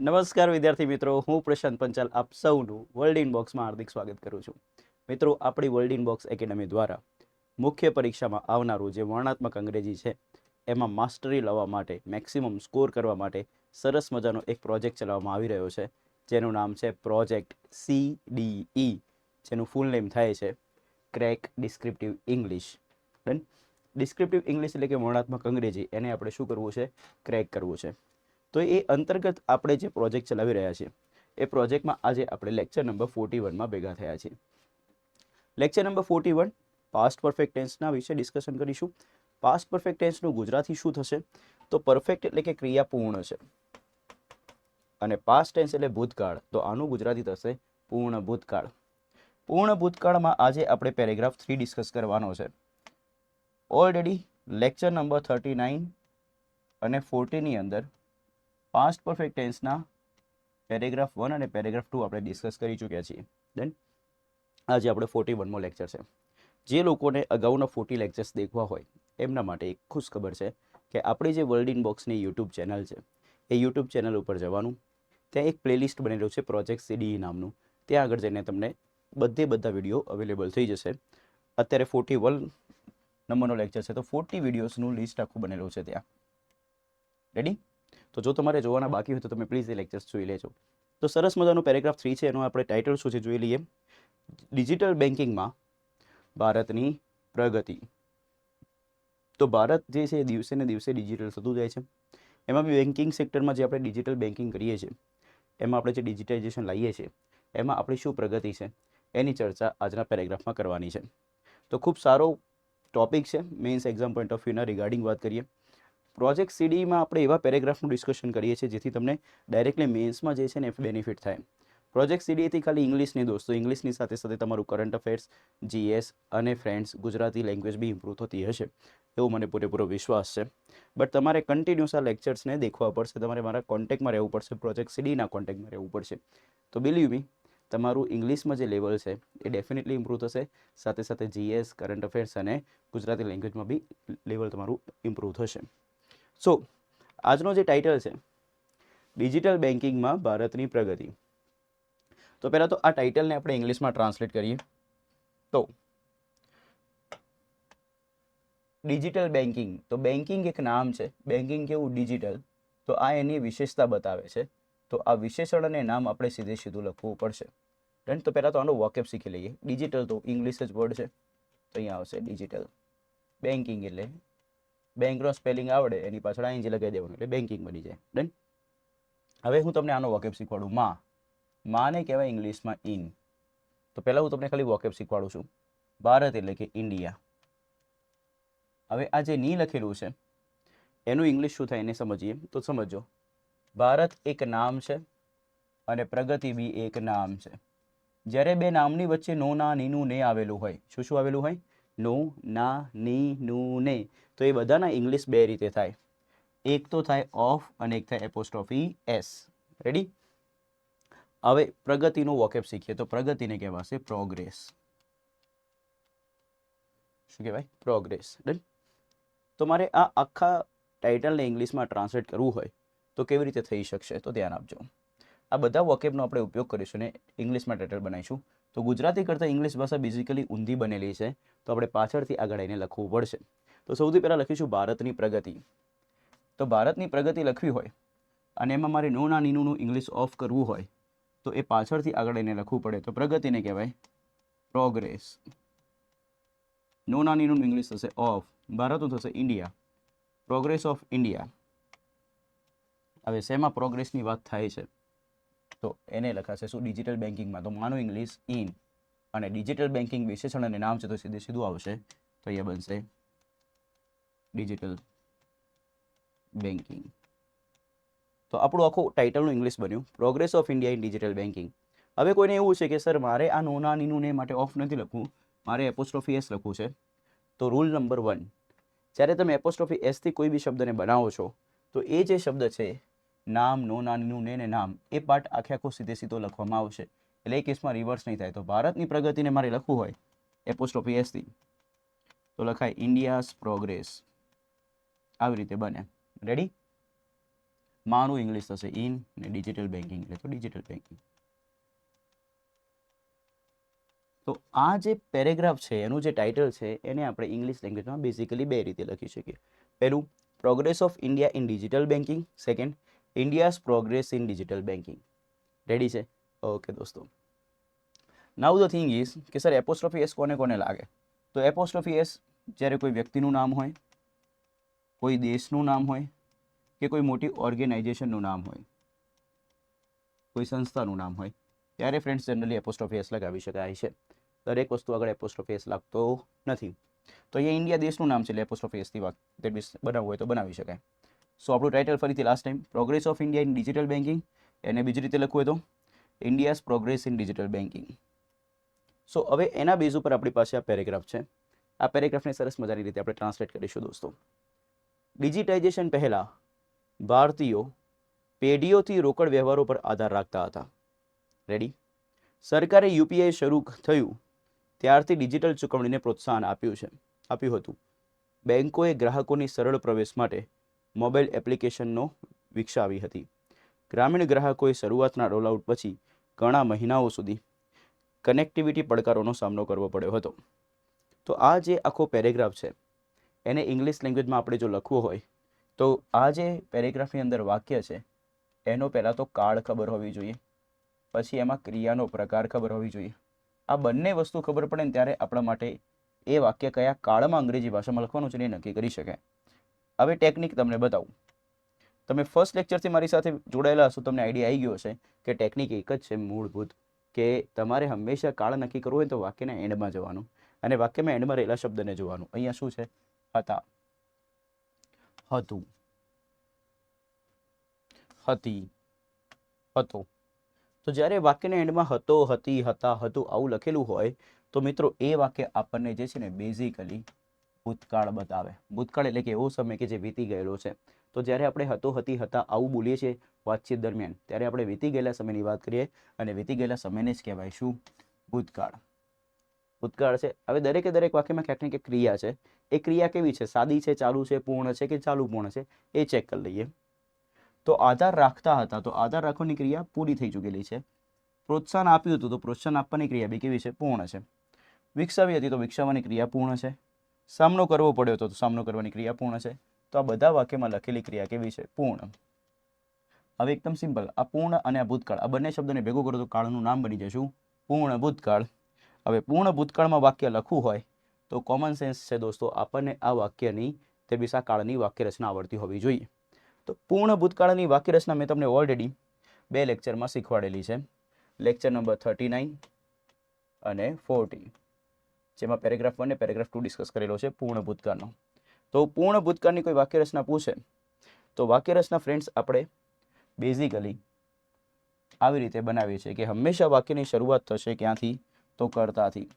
નમસ્કાર વિદ્યાર્થી મિત્રો, હું પ્રશાંત પંચાલ આપ સૌનું વર્લ્ડ ઇનબોક્સમાં હાર્દિક સ્વાગત કરું છું. મિત્રો, આપણી વર્લ્ડ ઇનબોક્સ એકેડમી દ્વારા મુખ્ય પરીક્ષામાં આવનારું જે વર્ણનાત્મક અંગ્રેજી છે એમાં માસ્ટરી લાવવા માટે, મેક્સિમમ સ્કોર કરવા માટે સરસ મજાનો એક પ્રોજેક્ટ ચલાવવામાં આવી રહ્યો છે, જેનું નામ છે પ્રોજેક્ટ CDE, જેનું ફૂલ નેમ થાય છે crack descriptive English. Done. Descriptive English એટલે કે વર્ણનાત્મક અંગ્રેજી, એને આપણે શું કરવું છે? ક્રેક કરવું છે. તો એ અંતર્ગત આપણે જે પ્રોજેક્ટ ચલાવી રહ્યા છીએ એ પ્રોજેક્ટમાં આજે આપણે લેક્ચર નંબર 41માં ભેગા થયા છીએ. લેક્ચર નંબર 41 પાસ્ટ પરફેક્ટ ટેન્સના વિશે ડિસ્કશન કરીશું. પાસ્ટ પરફેક્ટ ટેન્સનું ગુજરાતી શું થશે? તો પરફેક્ટ એટલે કે ક્રિયા પૂર્ણ છે અને પાસ્ટ ટેન્સ એટલે ભૂતકાળ, તો આનું ગુજરાતી થશે પૂર્ણ ભૂતકાળ. પૂર્ણ ભૂતકાળમાં આજે આપણે પેરેગ્રાફ 3 ડિસ્કસ કરવાનો છે. ઓલરેડી લેક્ચર નંબર 39 અને 40 ની અંદર પાસ્ટ પરફેક્ટ ટેન્સના પેરેગ્રાફ 1 અને પેરેગ્રાફ 2 આપણે ડિસ્કસ કરી ચૂક્યા છીએ. દેન આજે આપણે 41મો લેક્ચર છે. જે લોકોને અગાઉના 40 લેક્ચર્સ દેખવા હોય એમના માટે એક ખુશ ખબર છે કે આપણી જે વર્લ્ડ ઇનબોક્સની યુટ્યુબ ચેનલ છે એ યુટ્યુબ ચેનલ ઉપર જવાનું, ત્યાં એક પ્લેલિસ્ટ બનેલું છે પ્રોજેક્ટ CDE નામનું. ત્યાં આગળ જઈને તમને બધા વિડીયો અવેલેબલ થઈ જશે. અત્યારે 41 નંબરનો લેક્ચર છે તો 40 વિડીયોઝનું લિસ્ટ આખું બનેલું છે ત્યાં. રેડી? તો જો તમારે જોવાના બાકી હોય તો તમે પ્લીઝ એ લેક્ચર્સ જોઈ લેજો. તો સરસ મજાનું પેરેગ્રાફ 3 છે, એનો આપણે ટાઇટલ શું છે જોઈ લઈએ. ડિજિટલ બેન્કિંગમાં ભારતની પ્રગતિ. તો ભારત જે છે દિવસે ને દિવસે ડિજિટલ થતું જાય છે. એમાં બી બેન્કિંગ સેક્ટરમાં જે આપણે ડિજિટલ બેન્કિંગ કરીએ છીએ એમાં આપણે જે ડિજિટાઇઝેશન લાવીએ છીએ એમાં આપણી શું પ્રગતિ છે એની ચર્ચા આજના પેરેગ્રાફમાં કરવાની છે. તો ખૂબ સારો ટોપિક છે મેઇન્સ એક્ઝામ પોઈન્ટ ઓફ વ્યૂના રિગાર્ડિંગ વાત કરીએ. પ્રોજેક્ટ CDEમાં આપણે એવા પેરેગ્રાફનું ડિસ્કશન કરીએ છીએ જેથી તમને ડાયરેક્ટલી મેન્સમાં જે છે ને બેનિફિટ થાય. પ્રોજેક્ટ CDEથી ખાલી ઇંગ્લિશ નહીં દોસ્તો, ઇંગ્લિશની સાથે સાથે તમારું કરંટ અફેર્સ, GS અને ફ્રેન્ડ્સ ગુજરાતી લેંગ્વેજ બી ઇમ્પ્રૂવ થતી હશે એવો મને પૂરેપૂરો વિશ્વાસ છે. બટ તમારે કન્ટિન્યુઅસ આ લેક્ચર્સને દેખવા પડશે, તમારે મારા કોન્ટેક્ટમાં રહેવું પડશે, પ્રોજેક્ટ CDEના કોન્ટેક્ટમાં રહેવું પડશે. તો બિલીવ મી, તમારું ઇંગ્લિશમાં જે લેવલ છે એ ડેફિનેટલી ઇમ્પ્રૂવ થશે. સાથે સાથે GS, કરંટ અફેર્સ અને ગુજરાતી લેંગ્વેજમાં બી લેવલ તમારું ઇમ્પ્રૂવ થશે. સો આજનો જે ટાઇટલ છે ડિજિટલ બેન્કિંગમાં ભારતની પ્રગતિ. તો પહેલાં તો આ ટાઇટલને આપણે ઇંગ્લિશમાં ટ્રાન્સલેટ કરીએ તો ડિજિટલ બેન્કિંગ, તો બેન્કિંગ એક નામ છે, બેન્કિંગ કેવું? ડિજિટલ. તો આ એની વિશેષતા બતાવે છે. તો આ વિશેષણ અને નામ આપણે સીધું લખવું પડશે. ડન. તો પહેલાં તો આનો વોકેબ શીખી લઈએ. ડિજિટલ તો ઇંગ્લિશ જ વર્ડ છે, તો અહીંયા આવશે ડિજિટલ. બેન્કિંગ એટલે બેંકનો સ્પેલિંગ આવડે એની પાછળ ING લગાવી દેવાનું એટલે બેન્કિંગ બની જાય. ડન. હવે હું તમને આનો વોકેબ શીખવાડું. માને કહેવાય ઇંગ્લિશમાં ઇન. તો પહેલાં હું તમને ખાલી વોકેબ શીખવાડું છું. ભારત એટલે કે ઇન્ડિયા. હવે આ જે ની લખેલું છે એનું ઇંગ્લિશ શું થાય એને સમજીએ. તો સમજો, ભારત એક નામ છે અને પ્રગતિ બી એક નામ છે. જ્યારે બે નામની વચ્ચે નો, ના, નીનું, ને આવેલું હોય, શું આવેલું હોય? નો, ના, ની, નું, ને. તો એ બધાના ઇંગ્લિશ બે રીતે થાય. એક તો થાય ઓફ અને એક થાય એપોસ્ટ્રોફી S. રેડી? હવે પ્રગતિનું વોકેબ શીખીએ તો પ્રગતિને કહેવાશે પ્રોગ્રેસ. શું કહેવાય? પ્રોગ્રેસ. ડન. તો મારે આ આખા ટાઇટલને ઇંગ્લિશમાં ટ્રાન્સલેટ કરવું હોય તો કેવી રીતે થઈ શકશે? તો ધ્યાન આપજો. આ બધા વોકેબનો આપણે ઉપયોગ કરીશું ને ઇંગ્લિશમાં ટાઇટલ બનાવીશું. તો ગુજરાતી કરતાં ઇંગ્લિશ ભાષા બેઝિકલી ઊંધી બનેલી છે, તો આપણે પાછળથી આગળ આવીને લખવું પડશે. તો સૌથી પહેલાં લખીશું ભારતની પ્રગતિ. તો ભારતની પ્રગતિ લખવી હોય અને એમાં મારે નો, ના, નીનું ઇંગ્લિશ ઓફ કરવું હોય તો એ પાછળથી આગળ આવીને લખવું પડે. તો પ્રગતિને કહેવાય પ્રોગ્રેસ. નો, ના, નીનું ઇંગ્લિશ થશે ઓફ, ભારતનું થશે ઇન્ડિયા, પ્રોગ્રેસ ઓફ ઇન્ડિયા. હવે શેમાં પ્રોગ્રેસની વાત થાય છે? તો એને લખાશે શું? ડિજિટલ બેન્કિંગમાં. તો માનું ઇંગ્લિશ ઇન અને ડિજિટલ બેન્કિંગ વિશેષણ અને નામ છે તો સીધું આવશે. તો અહીંયા બનશે ડિજિટલ બેન્કિંગ. તો આપણું આખું ટાઇટલનું ઇંગ્લિશ બન્યું progress of India in digital banking. હવે કોઈને એવું છે કે સર મારે આ નો, ના, નીનું, ને માટે ઓફ નથી લખવું, મારે એપોસ્ટ્રોફી S લખવું છે. તો રૂલ નંબર 1, જ્યારે તમે એપોસ્ટ્રોફી S થી કોઈ બી શબ્દને બનાવો છો તો એ જે શબ્દ છે નામ, નો, ના, નીનું, ને નામ, એ પાર્ટ આખો સીધો લખવામાં આવશે. એટલે એ કેસમાં રિવર્સ નહીં થાય. તો ભારતની પ્રગતિને મારે લખવું હોય એપોસ્ટ્રોફી S થી તો લખાય ઇન્ડિયાઝ પ્રોગ્રેસ. આવી રીતે બને. રેડી? માનું ઇંગ્લિશ થશે ઇન, અને ડિજિટલ બેન્કિંગ એટલે તો ડિજિટલ બેન્કિંગ. તો આ જે પેરેગ્રાફ છે એનું જે ટાઇટલ છે એને આપણે ઇંગ્લિશ લેંગ્વેજમાં બેઝિકલી બે રીતે લખી શકીએ. પહેલું, progress of India in digital banking. Second, India's progress in digital banking. Ready છે? ઓકે દોસ્તો. નાઉ ધ થિંગ ઇઝ કે સર એપોસ્ટ્રોફી એસ કોને કોને લાગે? તો એપોસ્ટ્રોફી એસ જ્યારે કોઈ વ્યક્તિનું નામ હોય, કોઈ દેશનું નામ હોય, કે કોઈ મોટી ઓર્ગેનાઇઝેશનનું નામ હોય, કોઈ સંસ્થાનું નામ હોય, ત્યારે ફ્રેન્ડ્સ જનરલી એપોસ્ટ્રોફી એસ લગાવી શકાય છે. દરેક વસ્તુ આગળ એપોસ્ટ્રોફી એસ લાગતો નથી. તો અહીંયા ઇન્ડિયા દેશનું નામ છે એટલે એપોસ્ટ્રોફી એસથી વાત દેટ મીન્સ બનાવવું હોય તો બનાવી શકાય. સો આપણું ટાઇટલ ફરીથી last time, progress of India in digital banking. એને બીજી રીતે લખવું હોય તો India's progress in digital banking. So હવે એના બેઝ ઉપર આપણી પાસે આ પેરેગ્રાફ છે. આ પેરેગ્રાફને સરસ મજાની રીતે આપણે ટ્રાન્સલેટ કરીશું દોસ્તો. ડિજિટાઇઝેશન પહેલાં ભારતીયો પેઢીઓથી રોકડ વ્યવહારો પર આધાર રાખતા હતા. રેડી? સરકારે યુપીઆઈ શરૂ થયું ત્યારથી ડિજિટલ ચૂકવણીને પ્રોત્સાહન આપ્યું હતું. બેન્કોએ ગ્રાહકોની સરળ પ્રવેશ માટે મોબાઈલ એપ્લિકેશનનો વિકસાવી હતી. ગ્રામીણ ગ્રાહકોએ શરૂઆતના રોલઆઉટ પછી ઘણા મહિનાઓ સુધી કનેક્ટિવિટી પડકારોનો સામનો કરવો પડ્યો હતો. તો આ જે આખો પેરેગ્રાફ છે એને ઇંગ્લિશ લેંગ્વેજમાં આપણે જો લખવું હોય તો આ જે પેરેગ્રાફની અંદર વાક્ય છે એનો પહેલાં તો કાળ ખબર હોવી જોઈએ, પછી એમાં ક્રિયાનો પ્રકાર ખબર હોવી જોઈએ. આ બંને વસ્તુ ખબર પડે ને ત્યારે આપણા માટે એ વાક્ય કયા કાળમાં અંગ્રેજી ભાષામાં લખવાનું છે એ નક્કી કરી શકાય. હવે ટેકનિક તમને બતાવું. તમે ફર્સ્ટ લેક્ચરથી મારી સાથે જોડાયેલા હશો, તમને આઈડિયા આવી ગયો હશે કે ટેકનિક એક જ છે મૂળભૂત, કે તમારે હંમેશા કાળ નક્કી કરવું હોય તો વાક્યના એન્ડમાં જવાનું અને વાક્યમાં એન્ડમાં રહેલા શબ્દને જોવાનું. અહીંયા શું છે? હતા, હતું, હતી, હતો. તો જ્યારે વાક્યના એન્ડમાં હતો, હતી, હતા, હતું આવું લખેલું હોય તો મિત્રો એ વાક્ય આપણને જે છે ને બેઝિકલી ભૂતકાળ બતાવે. ભૂતકાળ એટલે કે એવો સમય કે જે વીતી ગયેલો છે. તો જ્યારે આપણે હતો, હતી, હતા આવું બોલીએ છીએ વાતચીત દરમિયાન ત્યારે આપણે વીતી ગયેલા સમયની વાત કરીએ અને વીતી ગયેલા સમયને જ કહેવાય શું? ભૂતકાળ. ભૂતકાળ છે. હવે દરેકે દરેક વાક્યમાં ક્યાંક ને ક્યાંક ક્રિયા છે. એ ક્રિયા કેવી છે? સાદી છે, ચાલુ છે, પૂર્ણ છે કે ચાલુ પૂર્ણ છે એ ચેક કરી લઈએ. તો આધાર રાખતા હતા, તો આધાર રાખવાની ક્રિયા પૂરી થઈ ચૂકેલી છે. પ્રોત્સાહન આપ્યું હતું તો પ્રોત્સાહન આપવાની ક્રિયા બી કેવી છે? પૂર્ણ છે. વિકસાવી હતી તો વિકસાવવાની ક્રિયા પૂર્ણ છે. સામનો કરવો પડ્યો હતો તો સામનો કરવાની ક્રિયા પૂર્ણ છે. તો આ બધા વાક્યમાં લખેલી ક્રિયા કેવી છે? પૂર્ણ. હવે એકદમ સિમ્પલ, આ પૂર્ણ અને આ ભૂતકાળ આ બંને શબ્દોને ભેગું કરો તો કાળનું નામ બની જશું પૂર્ણ ભૂતકાળ. હવે પૂર્ણ ભૂતકાળમાં વાક્ય લખવું હોય તો કોમન સેન્સ છે દોસ્તો, આપણને આ વાક્યની તે બીજા કાળની વાક્ય રચના આવડતી હોવી જોઈએ. તો પૂર્ણ ભૂતકાળની વાક્ય રચના મેં તમને ઓલરેડી 2 લેક્ચરમાં શીખવાડેલી છે. લેક્ચર નંબર 39 અને 40, જેમાં પેરેગ્રાફ 1 અને પેરેગ્રાફ 2 ડિસ્કસ કરેલો છે પૂર્ણ ભૂતકાળનો. તો પૂર્ણ ભૂતકાળની કોઈ વાક્ય રચના પૂછે તો વાક્ય રચના ફ્રેન્ડ્સ આપણે બેઝિકલી આવી રીતે બનાવીએ છીએ કે હંમેશા વાક્યની શરૂઆત થશે ક્યાંથી? તો કર્તાથી.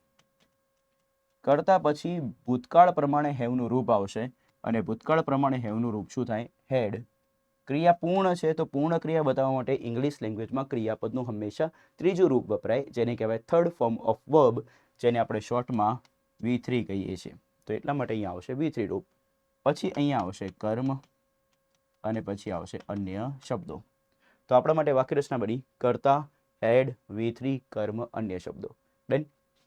કર્તા પછી ભૂતકાળ પ્રમાણે હેવનું રૂપ આવશે અને ભૂતકાળ પ્રમાણે હેવનું રૂપ શું થાય? હેડ. ક્રિયા પૂર્ણ છે તો પૂર્ણ ક્રિયા બતાવવા માટે ઇંગ્લિશ લેંગ્વેજમાં ક્રિયાપદનું હંમેશા ત્રીજું રૂપ વપરાય, જેને કહેવાય થર્ડ ફોર્મ ઓફ વર્બ, જેને આપણે શોર્ટમાં V3 કહીએ છીએ. તો એટલા માટે અહીંયા આવશે V3 રૂપ. પછી અહીંયા આવશે કર્મ અને પછી આવશે અન્ય શબ્દો. તો આપણા માટે વાક્ય રચના બની કર્તા, હેડ, V3, કર્મ, અન્ય શબ્દો. ડન.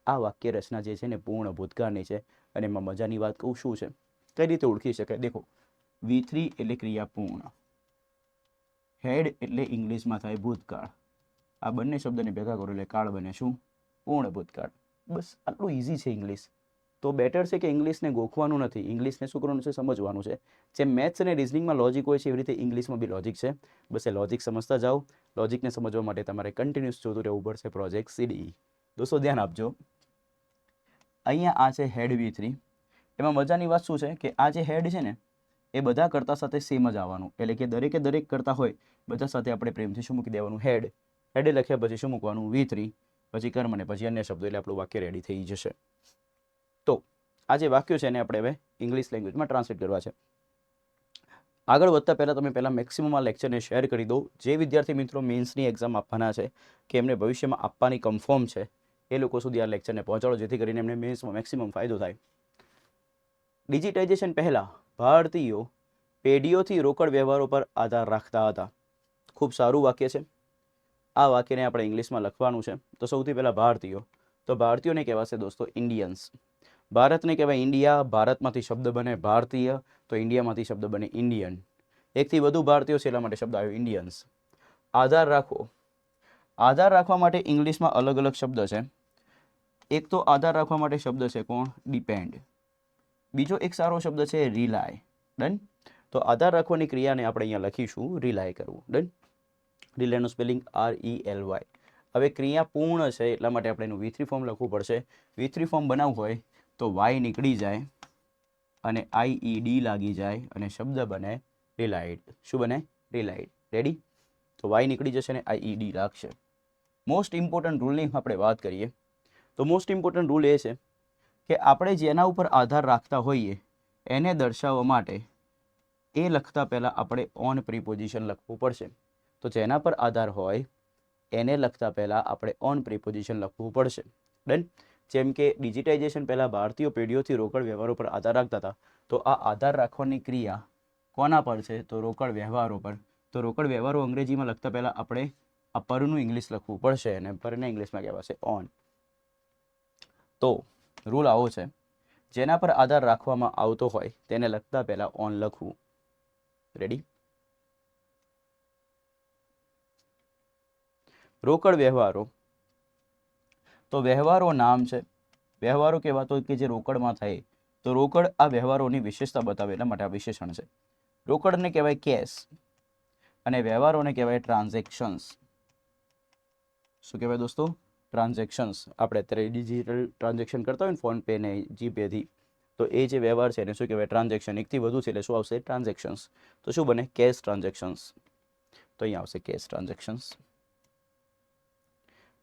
આ વાક્ય રચના જે છે ને પૂર્ણ ભૂતકાળની છે અને એમાં મજાની વાત કહું શું છે, કઈ રીતે ઓળખી શકાય? દેખો, V3 એટલે ક્રિયા પૂર્ણ, હેડ એટલે ઇંગ્લિશમાં થાય ભૂતકાળ. આ બંને શબ્દને ભેગા કરો એટલે કાળ બને શું? પૂર્ણ ભૂતકાળ. બસ આટલું ઇઝી છે ઇંગ્લિશ. તો બેટર છે કે ઇંગ્લિશને ગોખવાનું નથી, ઇંગ્લિશને શું કરવાનું છે? સમજવાનું છે. જેમ મેથ્સ અને રિઝનિંગમાં લોજિક હોય છે એવી રીતે ઇંગ્લિશમાં બી લોજિક છે. બસ એ લોજિક સમજતા જાઓ. લોજિકને સમજવા માટે તમારે કન્ટિન્યુઅસ જોતું રહેવું પડશે પ્રોજેક્ટ CDE. દોસ્તો ધ્યાન આપજો. અહીંયા આ છે હેડ V3. એમાં મજાની વાત શું છે કે આ જે હેડ છે ને એ બધા કરતા સાથે સેમ જ આવવાનું, એટલે કે દરેકે દરેક કરતા હોય બધા સાથે આપણે પ્રેમથી શું મૂકી દેવાનું? હેડ. હેડ લખ્યા પછી શું મૂકવાનું? V3, પછી કર્મ અને પછી અન્ય શબ્દો, એટલે આપણું વાક્ય રેડી થઈ જશે. તો આ જે વાક્યો છે એને આપણે હવે ઇંગ્લિશ લેંગ્વેજમાં ટ્રાન્સલેટ કરવા છે. આગળ વધતા પહેલાં મેક્સિમમ આ લેક્ચરને શેર કરી દો. જે વિદ્યાર્થી મિત્રો મેન્સની એક્ઝામ આપવાના છે કે એમને ભવિષ્યમાં આપવાની કન્ફર્મ છે એ લોકો સુધી આ લેક્ચરને પહોંચાડો, જેથી કરીને એમને મેન્સમાં મેક્સિમમ ફાયદો થાય. ડિજિટાઇઝેશન પહેલાં ભારતીયો પેઢીઓથી રોકડ વ્યવહારો પર આધાર રાખતા હતા. ખૂબ સારું વાક્ય છે. આ વાક્યને આપણે ઇંગ્લિશમાં લખવાનું છે. તો સૌથી પહેલાં ભારતીયો, તો ભારતીયોને કહેવાશે દોસ્તો ઇન્ડિયન્સ. ભારતને કહેવાય ઇન્ડિયા, ભારતમાંથી શબ્દ બને ભારતીય, તો ઇન્ડિયામાંથી શબ્દ બને ઇન્ડિયન. એકથી વધુ ભારતીયો છે એટલા માટે શબ્દ આવ્યો ઇન્ડિયન્સ. આધાર રાખવો, આધાર રાખવા માટે ઇંગ્લિશમાં અલગ અલગ શબ્દ છે. એક તો આધાર રાખવા માટે શબ્દ છે કોણ? ડિપેન્ડ. બીજો એક સારો શબ્દ છે રિલાય. ડન. તો આધાર રાખવાની ક્રિયાને આપણે અહીંયા લખીશું રિલાય કરવું. ડન. રિલાયનું સ્પેલિંગ RELY. હવે ક્રિયા પૂર્ણ છે એટલા માટે આપણે એનું V3 ફોર્મ લખવું પડશે. V3 ફોર્મ બનાવવું હોય તો Y નીકળી જાય અને IED લાગી જાય અને શબ્દ બને રિલાઇડ. શું બને? રિલાઇડ. રેડી? તો Y નીકળી જશે અને IED લાગશે. મોસ્ટ ઇમ્પોર્ટન્ટ રૂલની આપણે વાત કરીએ તો મોસ્ટ ઇમ્પોર્ટન્ટ રૂલ એ છે કે આપણે જેના ઉપર આધાર રાખતા હોઈએ એને દર્શાવવા માટે એ લખતા પહેલાં આપણે ઓન પ્રિપોઝિશન લખવું પડશે. તો જેના પર આધાર હોય એને લખતા પહેલાં આપણે ઓન પ્રિપોઝિશન લખવું પડશે. ડન. જેમ કે ડિજિટાઇઝેશન પહેલાં ભારતીય પેઢીઓથી રોકડ વ્યવહારો પર આધાર રાખતા હતા. તો આ આધાર રાખવાની ક્રિયા કોના પર છે? તો રોકડ વ્યવહારો પર. તો રોકડ વ્યવહારો અંગ્રેજીમાં લખતા પહેલાં આપણે આ પરનું ઇંગ્લિશ લખવું પડશે અને પરને ઇંગ્લિશમાં કહેવાશે ઓન. તો રૂલ આવો છે, જેના પર આધાર રાખવામાં આવતો હોય તેને લખતા પહેલાં ઓન લખવું. રેડી? રોકડ વ્યવહારો, તો વ્યવહારો નામ છે. વ્યવહારો કહેવાતો કે જે રોકડમાં થાય, તો રોકડ આ વ્યવહારોની વિશેષતા બતાવે એટલા માટે આ વિશેષણ છે. રોકડને કહેવાય કેશ અને વ્યવહારોને કહેવાય ટ્રાન્ઝેક્શન્સ. શું કહેવાય દોસ્તો? ટ્રાન્ઝેક્શન્સ. આપણે અત્યારે ડિજિટલ ટ્રાન્ઝેક્શન કરતા હોય ને ફોન પે ને જીપેથી, તો એ જે વ્યવહાર છે એને શું કહેવાય? ટ્રાન્ઝેક્શન. એકથી વધુ છે એટલે શું આવશે? ટ્રાન્ઝેક્શન્સ. તો શું બને? Cash transactions. તો અહીંયા આવશે કેશ ટ્રાન્ઝેક્શન્સ.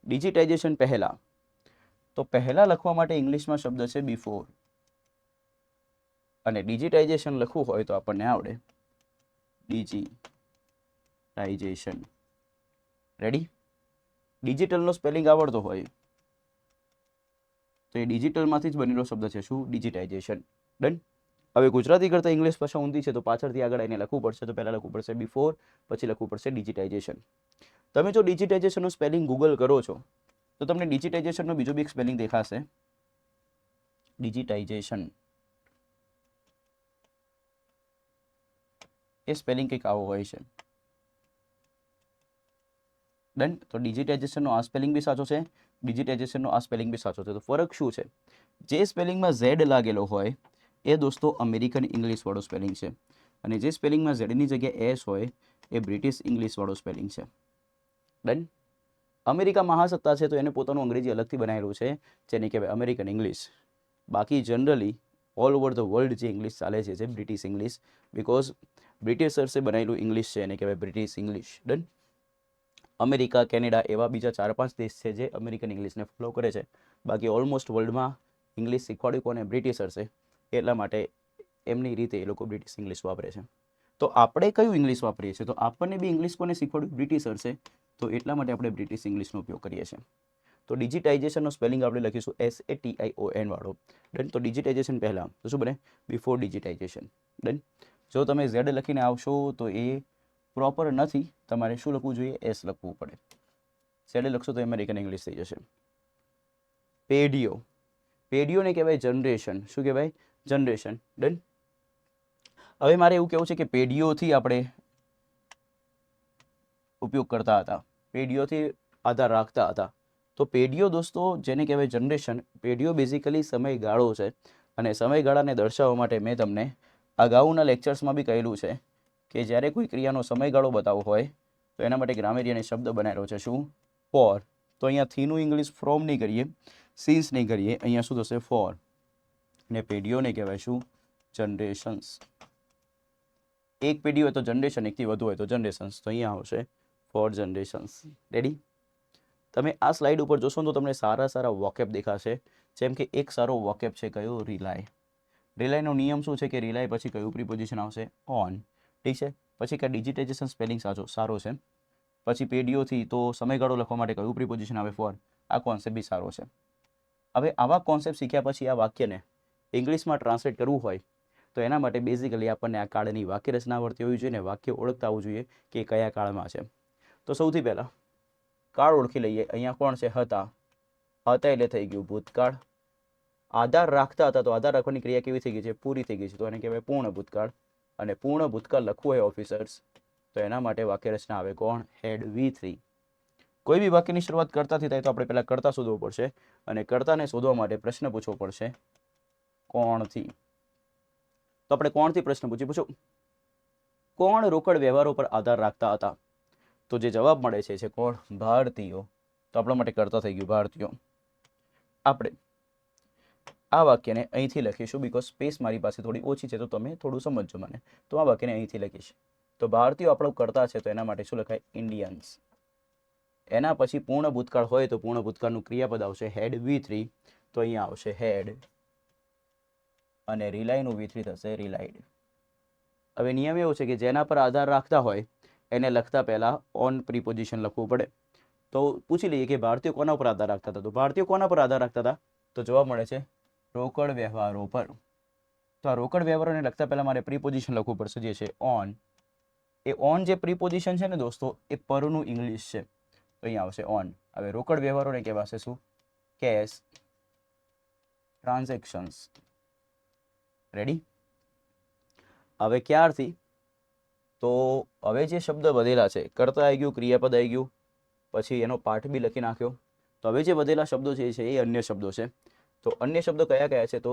ડિજિટાઇઝેશન પહેલાં, તો પહેલાં લખવા માટે ઇંગ્લિશમાં શબ્દ છે બિફોર અને ડિજિટાઇઝેશન લખવું હોય તો આપણને આવડે ડિજિટાઇઝેશન. રેડી? ડિજિટલનો સ્પેલિંગ આવડતો હોય તો એ ડિજિટલમાંથી જ બનેલો શબ્દ છે શું? ડિજિટાઇઝેશન. ડન. હવે ગુજરાતી કરતાં ઇંગ્લિશ ભાષા ઊંધી છે તો પાછળથી આગળ એને લખવું પડશે. તો પહેલાં લખવું પડશે બિફોર, પછી લખવું પડશે ડિજિટાઇઝેશન. તમે જો ડિજિટાઇઝેશનનું સ્પેલિંગ ગૂગલ કરો છો તો તમને ડિજિટાઇઝેશનનો બીજો બી સ્પેલિંગ દેખાશે, ડિજિટાઇઝેશન. એ સ્પેલિંગ કંઈક આવો હોય છે. ડન. તો ડિજિટાઇઝેશનનો આ સ્પેલિંગ બી સાચો છે, ડિજિટાઇઝેશનનો આ સ્પેલિંગ બી સાચો છે. તો ફરક શું છે? જે સ્પેલિંગમાં Z લાગેલો હોય એ દોસ્તો અમેરિકન ઇંગ્લિશવાળો સ્પેલિંગ છે અને જે સ્પેલિંગમાં ઝેડની જગ્યાએ S હોય એ બ્રિટિશ ઇંગ્લિશવાળો સ્પેલિંગ છે. ડન. અમેરિકા મહાસત્તા છે તો એને પોતાનું અંગ્રેજી અલગથી બનાવેલું છે જેને કહેવાય અમેરિકન ઇંગ્લિશ. બાકી generally all over the world જે ઇંગ્લિશ ચાલે છે જે બ્રિટિશ ઇંગ્લિશ, બિકોઝ બ્રિટિશર્સે બનાવેલું ઇંગ્લિશ છે એને કહેવાય British English. Done. America, Canada એવા બીજા 4-5 દેશ છે જે અમેરિકન ઇંગ્લિશને ફોલો કરે છે. બાકી ઓલમોસ્ટ વર્લ્ડમાં ઇંગ્લિશ શીખવાડ્યું કોને? બ્રિટિશર્સે. એટલા માટે એમની રીતે એ લોકો બ્રિટિશ ઇંગ્લિશ વાપરે છે. તો આપણે કયું ઇંગ્લિશ વાપરીએ છીએ? તો આપણને બી ઇંગ્લિશ કોને શીખવાડ્યું? બ્રિટિશર્સે. તો એટલા માટે આપણે બ્રિટિશ ઇંગ્લિશનો ઉપયોગ કરીએ છીએ. તો ડિજિટાઇઝેશનનો સ્પેલિંગ આપણે લખીશું SATION વાળો. ડન. તો ડિજિટાઇઝેશન પહેલાં તો શું બને? Before digitization. ડન. જો તમે Z લખીને આવશો તો એ પ્રોપર નથી, તમારે શું લખવું જોઈએ? S લખવું પડે. Z લખશો તો અમેરિકન ઇંગ્લિશ થઈ જશે. પેઢીઓ, પેઢીઓને કહેવાય જનરેશન. શું કહેવાય? જનરેશન. ડન. હવે મારે એવું કહેવું છે કે પેઢીઓથી આપણે ઉપયોગ કરતા હતા, પેઢીઓથી આધાર રાખતા હતા. તો પેઢીઓ દોસ્તો જેને કહેવાય જનરેશન, પેઢીઓ બેઝિકલી સમયગાળો છે અને સમયગાળાને દર્શાવવા માટે મેં તમને અગાઉના લેક્ચર્સમાં બી કહેલું છે કે જ્યારે કોઈ ક્રિયાનો સમયગાળો બતાવવો હોય તો એના માટે ગ્રામેરિયન શબ્દ બનાવેલો છે શું? ફોર. તો અહીંયા થીનું ઇંગ્લિશ ફ્રોમ નહીં કરીએ, સિન્સ નહીં કરીએ, અહીંયા શું થશે? ફોર. ને પેઢીઓને કહેવાય શું? જનરેશન્સ. એક પેઢી હોય તો જનરેશન, એકથી વધુ હોય તો જનરેશન્સ. તો અહીંયા આવશે ફોર જનરેશન્સ. રેડી? તમે આ સ્લાઇડ ઉપર જોશો તો તમને સારા સારા વોકેબ દેખાશે. જેમ કે એક સારો વોકેબ છે કયો? રિલાય. રિલાયનો નિયમ શું છે કે રિલાય પછી કયું પ્રિપોઝિશન આવશે? ઓન. ઠીક છે. પછી કે ડિજિટાઇઝેશન સ્પેલિંગ સારો છે. પછી પેઢીઓથી તો સમયગાળો લખવા માટે કયું પ્રિપોઝિશન આવે? ફોર. આ કોન્સેપ્ટ બી સારો છે. હવે આવા કોન્સેપ્ટ શીખ્યા પછી આ વાક્યને ઇંગ્લિશમાં ટ્રાન્સલેટ કરવું હોય તો એના માટે બેઝિકલી આપણને આ કાળની વાક્ય રચના આવડતી હોવી જોઈએ ને વાક્ય ઓળખતા આવવું જોઈએ કે એ કયા કાળમાં છે. તો સૌથી પહેલાં કાળ ઓળખી લઈએ. અહીંયા કોણ છે? હતા. હતા એટલે થઈ ગયું ભૂતકાળ. આધાર રાખતા હતા, તો આધાર રાખવાની ક્રિયા કેવી થઈ ગઈ છે? પૂરી થઈ ગઈ છે, તો એને કહેવાય પૂર્ણ ભૂતકાળ. અને પૂર્ણ ભૂતકાળ લખવું હોય ઓફિસર્સ, તો એના માટે વાક્ય રચના આવે કોણ? હેડ V3. કોઈ બી વાક્યની શરૂઆત કર્તાથી થાય તો આપણે પહેલાં કર્તા શોધવો પડશે, અને કર્તાને શોધવા માટે પ્રશ્ન પૂછવો પડશે કોણથી. તો આપણે કોણથી પ્રશ્ન પૂછો કોણ રોકડ વ્યવહારો પર આધાર રાખતા હતા? તો જે જવાબ મળે છે કોણ? ભારતીયો. તો આપણા માટે કર્તા થઈ ગયું ભારતીયો. આપણે આ વાક્યને અહીંથી લખીશું, બીકોઝ સ્પેસ મારી પાસે થોડી ઓછી છે, તો તમે થોડું સમજજો મને. તો આ વાક્યને અહીંથી લખીશ. તો ભારતીયો આપણો કર્તા છે, તો એના માટે શું લખાય? ઇન્ડિયન્સ. એના પછી પૂર્ણ ભૂતકાળ હોય તો પૂર્ણ ભૂતકાળનું ક્રિયાપદ આવશે હેડ V3. તો અહીંયા આવશે હેડ, અને રિલાયનું V3 થશે રિલાયડ. હવે નિયમ એવો છે કે જેના પર આધાર રાખતા હોય એને લખતા પહેલાં ઓન પ્રિપોઝિશન લખવું પડે. તો પૂછી લઈએ કે ભારતીયો કોના પર આધાર રાખતા હતા? તો ભારતીયો કોના પર આધાર રાખતા હતા? તો જવાબ મળે છે રોકડ વ્યવહારો પર. તો આ રોકડ વ્યવહારોને લખતા પહેલાં મારે પ્રિપોઝિશન લખવું પડશે, જે છે ઓન. એ ઓન જે પ્રિપોઝિશન છે ને દોસ્તો, એ પરનું ઇંગ્લિશ છે, તો અહીંયા આવશે ઓન. હવે રોકડ વ્યવહારોને કહેવાશે શું? Cash transactions. રેડી? હવે ક્યારથી? તો હવે જે શબ્દ વધેલા છે, કર્તા આવી ગયું, ક્રિયાપદ આવી ગયું, પછી એનો પાઠ બી લખી નાખ્યો. તો હવે જે વધેલા શબ્દો છે એ અન્ય શબ્દો છે. તો અન્ય શબ્દો કયા કયા છે? તો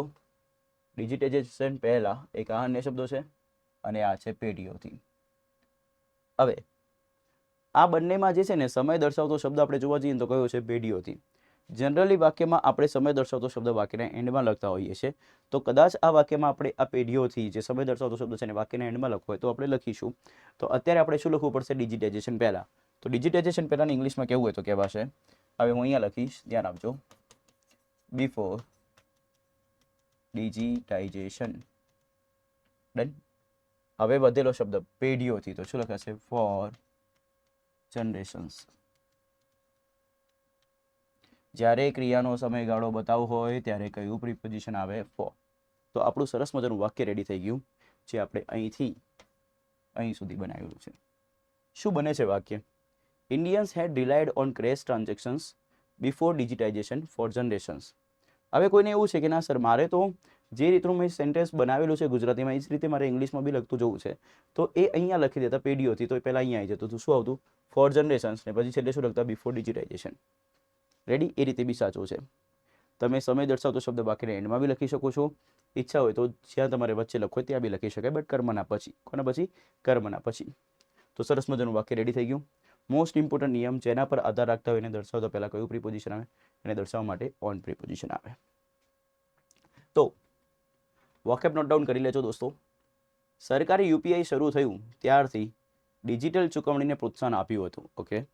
ડિજિટાઇઝેશન પહેલા એક આ અન્ય શબ્દો છે, અને આ છે પેઢીઓથી. હવે આ બંનેમાં જે છે ને સમય દર્શાવતો શબ્દ આપણે જોવા જઈએ તો કયો છે? પેઢીઓથી. જનરલી વાક્યમાં આપણે સમય દર્શાવતો શબ્દ વાક્યના એન્ડમાં લખતા હોઈએ છીએ. તો કદાચ આ વાક્યમાં આપણે આ પેઢીઓથી જે સમય દર્શાવતો શબ્દ છે ને વાક્યના એન્ડમાં લખવો હોય તો આપણે લખીશું. તો અત્યારે આપણે શું લખવું પડશે? ડિજિટાઇઝેશન પહેલા. તો ડિજિટાઇઝેશન પહેલાંની ઇંગ્લિશમાં કેવું હોય તો કહેવાશે, હવે હું અહીંયા લખીશ, ધ્યાન આપજો, બિફોર ડિજિટાઇઝેશન. ડન. હવે વધેલો શબ્દ પેઢીઓથી, તો શું લખાશે? For generations. જ્યારે ક્રિયાનો સમયગાળો બતાવવો હોય ત્યારે કયું પ્રિપોઝિશન આવે? ફોર. તો આપણું સરસ મજાનું વાક્ય રેડી થઈ ગયું, જે આપણે અહીંથી અહીં સુધી બનાવેલું છે. શું બને છે વાક્ય? Indians had relied on cash transactions before digitization for generations. હવે કોઈને એવું છે કે ના સર, મારે તો જે રીતનું મેં સેન્ટેન્સ બનાવેલું છે ગુજરાતીમાં, એ જ રીતે મારે ઇંગ્લિશમાં બી લખતું જવું છે, તો એ અહીંયા લખી દેતા પેઢીઓથી, તો પહેલાં અહીંયા આવી જતું. તો શું આવતું? ફોર જનરેશન્સ, ને પછી છેલ્લે શું લખતા? Before digitisation. રેડી? એ રીતે બી સાચું છે. તમે સમય દર્શાવતો શબ્દ બાકીના એન્ડમાં બી લખી શકો છો. ઈચ્છા હોય તો જ્યાં તમારે વચ્ચે લખો હોય ત્યાં બી લખી શકાય, બટ કર્મના પછી. કોના પછી? કર્મના પછી. તો સરસ મજાનું વાક્ય રેડી થઈ ગયું. મોસ્ટ ઇમ્પોર્ટન્ટ નિયમ, જેના પર આધાર રાખતા હોય એને દર્શાવતા પહેલાં કયું પ્રિપોઝિશન આવે? એને દર્શાવવા માટે ઓન પ્રિપોઝિશન આવે. તો વોકેબ નોટ ડાઉન કરી લેજો દોસ્તો. સરકારી યુપીઆઈ શરૂ થયું ત્યારથી ડિજિટલ ચૂકવણીને પ્રોત્સાહન આપ્યું હતું. ઓકે,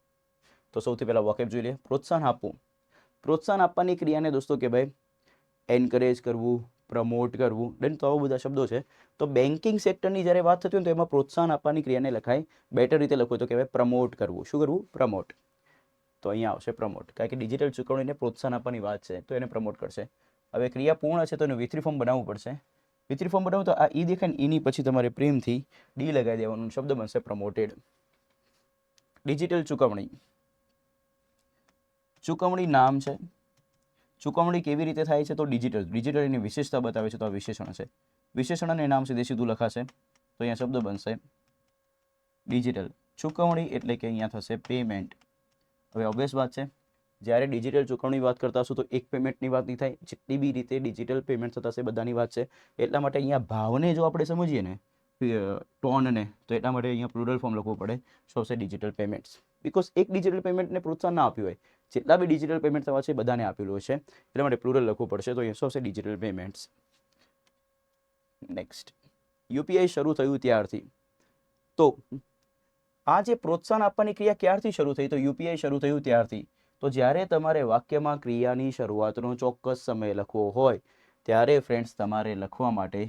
તો સૌથી પહેલાં વોકેબ જોઈ લે. પ્રોત્સાહન આપવું. પ્રોત્સાહન આપવાની ક્રિયાને દોસ્તો કે ભાઈ એન્કરેજ કરવું, પ્રમોટ કરવું. ડન. તો આવા બધા શબ્દો છે. તો બેન્કિંગ સેક્ટરની જ્યારે વાત થતી હોય તો એમાં પ્રોત્સાહન આપવાની ક્રિયાને લખાય, બેટર રીતે લખો તો કહેવાય પ્રમોટ કરવું. શું કરવું? પ્રમોટ. તો અહીંયા આવશે પ્રમોટ, કારણ કે ડિજિટલ ચૂકવણીને પ્રોત્સાહન આપવાની વાત છે, તો એને પ્રમોટ કરશે. હવે ક્રિયા પૂર્ણ છે તો એનું V3 ફોર્મ બનાવવું પડશે. V3 ફોર્મ બનાવું તો આ ઈ દેખાય ને, ઈની પછી તમારે પ્રેમથી ડી લગાવી દેવાનું, શબ્દ બનશે પ્રમોટેડ. ડિજિટલ ચૂકવણી. ચૂકવણી નામ છે. ચૂકવણી કેવી રીતે થાય છે? તો ડિજિટલ. ડિજિટલ એની વિશેષતા બતાવે છે, તો આ વિશેષણ છે. વિશેષણ અને નામ સીધે સીધું લખાશે, તો અહીંયા શબ્દ બનશે ડિજિટલ. ચૂકવણી એટલે કે અહીંયા થશે પેમેન્ટ. હવે ઓબ્વિયસ વાત છે, જ્યારે ડિજિટલ ચૂકવણી વાત કરતા હશું તો એક પેમેન્ટની વાત નહીં થાય, જેટલી બી રીતે ડિજિટલ પેમેન્ટ થતા હશે બધાની વાત છે. એટલા માટે અહીંયા ભાવને જો આપણે સમજીએ ને, ટોનને, તો એટલા માટે અહીંયા પ્લુરલ ફોર્મ લખવું પડે. શું આવશે? Digital payments. બિકોઝ એક ડિજિટલ પેમેન્ટને પ્રોત્સાહન ના આપ્યું હોય, જેટલા બી ડિજિટલ પેમેન્ટ થવા છે બધાને આપેલું હોય છે, એટલા માટે પ્લુરલ લખવું પડશે. તો અહીંયા શું આવશે? Digital payments. નેક્સ્ટ, યુપીઆઈ શરૂ થયું ત્યારથી. તો આ જે પ્રોત્સાહન આપવાની ક્રિયા ક્યારથી શરૂ થઈ? તો યુપીઆઈ શરૂ થયું ત્યારથી. તો જ્યારે તમારે વાક્યમાં ક્રિયાની શરૂઆતનો ચોક્કસ સમય લખવો હોય ત્યારે ફ્રેન્ડ્સ તમારે લખવા માટે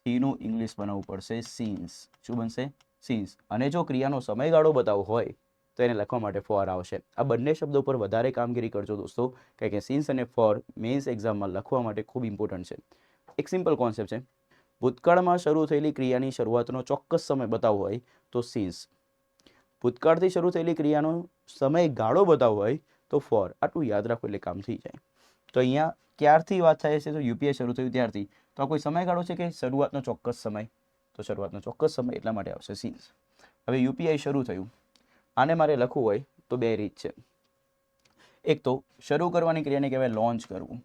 થીનું ઇંગ્લિશ બનાવવું પડશે સિન્સ. શું બનશે? સિન્સ. અને જો ક્રિયાનો સમયગાળો બતાવવો હોય તો એને લખવા માટે ફોર આવશે. આ બંને શબ્દો પર વધારે કામગીરી કરજો દોસ્તો, કારણ કે સિન્સ અને ફોર મેઇન્સ એક્ઝામમાં લખવા માટે ખૂબ ઇમ્પોર્ટન્ટ છે. એક સિમ્પલ કોન્સેપ્ટ છે. ભૂતકાળમાં શરૂ થયેલી ક્રિયાની શરૂઆતનો ચોક્કસ સમય બતાવવો હોય તો સિન્સ. ભૂતકાળથી શરૂ થયેલી ક્રિયાનો સમયગાળો બતાવવો હોય તો ફોર. આટલું યાદ રાખો એટલે કામ થઈ જાય. તો અહીંયા ક્યારથી વાત થાય છે? તો યુપીઆઈ શરૂ થયું ત્યારથી. તો આ કોઈ સમયગાળો છે કે શરૂઆતનો ચોક્કસ સમય? તો શરૂઆતનો ચોક્કસ સમય, એટલા માટે આવશે સિન્સ. હવે યુપીઆઈ શરૂ થયું, આને મારે લખવું હોય તો બે રીત છે. એક તો શરૂ કરવાની ક્રિયાને કહેવાય લોન્ચ કરવું.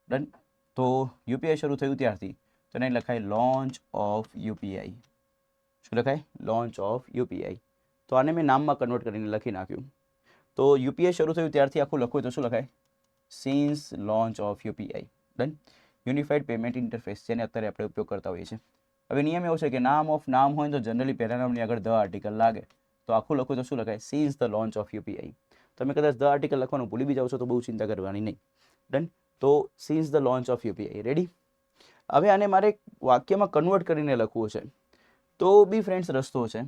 ડન. તો યુપીઆઈ શરૂ થયું ત્યારથી તો એને લખાય લોન્ચ ઓફ યુપીઆઈ. શું લખાય? Launch of UPI. તો આને મેં નામમાં કન્વર્ટ કરીને લખી નાખ્યું. તો યુપીઆઈ શરૂ થયું ત્યારથી આખું લખવું તો શું લખાય? Since launch of UPI. Done. Unified payment interface, જેને અત્યારે આપણે ઉપયોગ કરતા હોઈએ છીએ. હવે નિયમ એવો છે કે નામ ઓફ નામ હોય તો જનરલી પહેલા નામની આગળ ધ આર્ટિકલ લાગે. તો આખું લખવું તો શું લખાય? Since the launch of UPI. તમે કદાચ ધ આર્ટિકલ લખવાનું ભૂલી બી જાઓ છો તો બહુ ચિંતા કરવાની નહીં. ડન. તો since the launch of UPI. Ready? હવે આને મારે વાક્યમાં કન્વર્ટ કરીને લખવું છે. તો બી ફ્રેન્ડ્સ રસ્તો છે.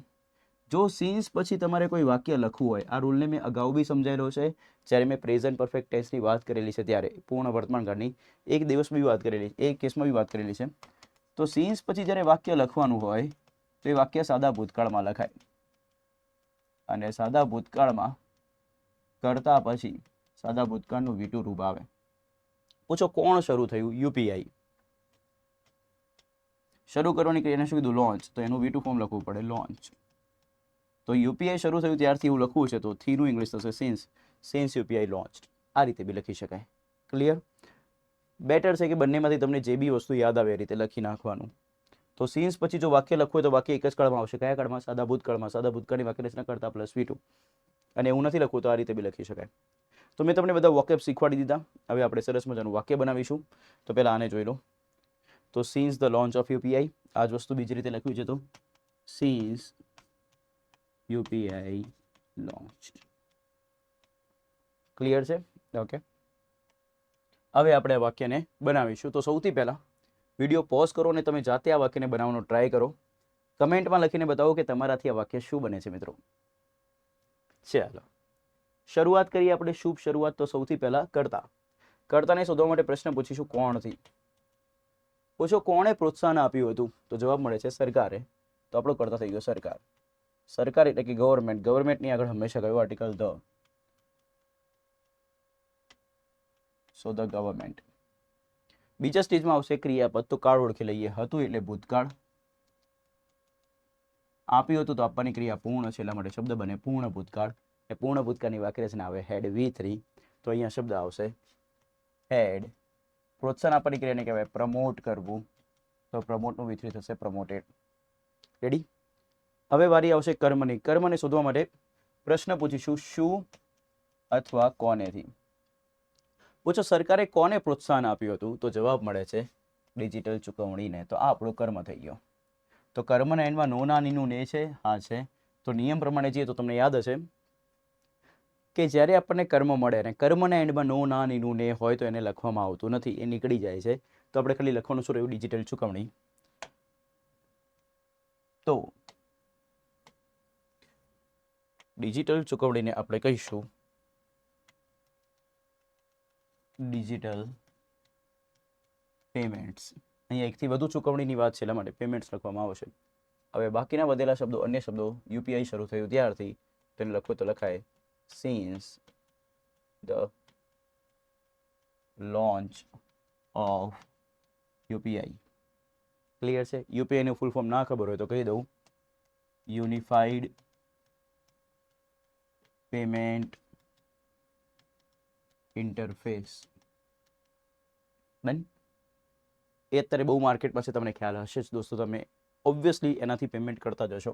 જો સિન્સ પછી તમારે કોઈ વાક્ય લખવું હોય, આ રૂલને મેં અગાઉ બી સમજાયેલો છે જ્યારે મેં પ્રેઝન્ટ પરફેક્ટ ટેન્સની વાત કરેલી છે ત્યારે, પૂર્ણ વર્તમાનકાળની એક દિવસ બી વાત કરેલી, એક કેસમાં બી વાત કરેલી છે. તો સિન્સ પછી જ્યારે વાક્ય લખવાનું હોય તો એ વાક્ય સાદા ભૂતકાળમાં લખાય, અને સાદા ભૂતકાળમાં કરતા પછી સાદા ભૂતકાળનું વીટું રૂપ આવે. પૂછો કોણ શરૂ થયું? યુપીઆઈ. શરૂ કરવાની ક્રિયાને શું કીધું? લોન્ચ. તો એનું વીટું ફોર્મ લખવું પડે, લોન્ચ. તો યુપીઆઈ શરૂ થયું ત્યારથી એવું લખવું છે તો થીનું ઇંગ્લિશ થશે સિન્સ. Since UPI launch. આ રીતે બી લખી શકાય. ક્લિયર? બેટર છે કે બંનેમાંથી તમને જે બી વસ્તુ યાદ આવે એ રીતે લખી નાખવાનું. તો સિન્સ પછી જો વાક્ય લખવું હોય તો વાક્ય એક જ કાળમાં આવશે. કયા કાળમાં? સાદા ભૂતકાળમાં. સાદા ભૂતકાળની વાક્ય રચના કરતા પ્લસ વીટું. અને એવું નથી લખવું તો આ રીતે બી લખી શકાય. તો મેં તમને બધા વોકેબ શીખવાડી દીધા. હવે આપણે સરસ મજાનું વાક્ય બનાવીશું. તો પહેલાં આને જોઈ લો. તો since the launch of UPI, આ જ વસ્તુ બીજી રીતે લખ્યું છે તો સિન્સ યુપીઆઈ લોન્ચ. ક્લિયર છે? ઓકે. હવે આપણે આ વાક્યને બનાવીશું. તો સૌથી પહેલાં વિડીયો પોઝ કરો અને તમે જાતે આ વાક્યને બનાવવાનો ટ્રાય કરો. કમેન્ટમાં લખીને બતાવો કે તમારાથી આ વાક્ય શું બને છે મિત્રો. ચાલો શરૂઆત કરીએ આપણે. શુભ શરૂઆત. તો સૌથી પહેલાં કર્તા. કર્તાને શોધવા માટે પ્રશ્ન પૂછીશું કોણથી. પૂછો કોણે પ્રોત્સાહન આપ્યું હતું? તો જવાબ મળે છે સરકારે. તો આપણો કર્તા થઈ ગયો સરકાર. સરકાર એટલે કે ગવર્મેન્ટ. ગવર્મેન્ટની આગળ હંમેશા કયું article? The. So the government. બીજા સ્ટેજમાં આવશે ક્રિયાપદ. તો કાળ ઓળખી લઈએ. હતું એટલે ભૂતકાળ. આપ્યું હતું તો આપવાની ક્રિયા પૂર્ણ છે, એટલા માટે શબ્દ બને પૂર્ણ ભૂતકાળ. એ પૂર્ણ ભૂતકાળની વાક્યરચના આવે હેડ V3. તો અહીંયા શબ્દ આવશે હેડ. પ્રોત્સાહન આપવાની ક્રિયાને કહેવાય પ્રમોટ કરવું. તો પ્રમોટનું V3 થશે પ્રમોટેડ. રેડી? હવે વારી આવશે કર્મની. કર્મને શોધવા માટે પ્રશ્ન પૂછીશું શું અથવા કોનેથી. પૂછો સરકારે કોને પ્રોત્સાહન આપ્યું હતું? તો જવાબ મળે છે ડિજિટલ ચૂકવણીને. તો આ આપણો કર્મ થઈ ગયો. તો કર્મના એન્ડમાં નો ના નીનું ને છે? હા છે. તો નિયમ પ્રમાણે જઈએ તો તમને યાદ હશે કે જ્યારે આપણને કર્મ મળે અને કર્મના એન્ડમાં નો ના નીનું ને હોય તો એને લખવામાં આવતું નથી, એ નીકળી જાય છે. તો આપણે ખાલી લખવાનું શું રહ્યું? ડિજિટલ ચૂકવણી. તો ડિજિટલ ચૂકવણીને આપણે કહીશું ડિજિટલ પેમેન્ટ્સ. અહીંયા એકથી વધુ ચૂકવણીની વાત છે એટલા માટે પેમેન્ટ્સ લખવામાં આવશે. હવે બાકીના વધેલા શબ્દો, અન્ય શબ્દો યુપીઆઈ શરૂ થયું ત્યારથી તેને લખવું તો લખાય since the launch of UPI. Clear છે? યુપીઆઈનું ફૂલ ફોર્મ ના ખબર હોય તો કહી દઉં, યુનિફાઈડ પેમેન્ટ ઇન્ટરફેસ. ડન? એ અત્યારે બહુ માર્કેટમાં છે, તમને ખ્યાલ હશે જ દોસ્તો. તમે ઓબ્વિયસલી એનાથી પેમેન્ટ કરતા જશો.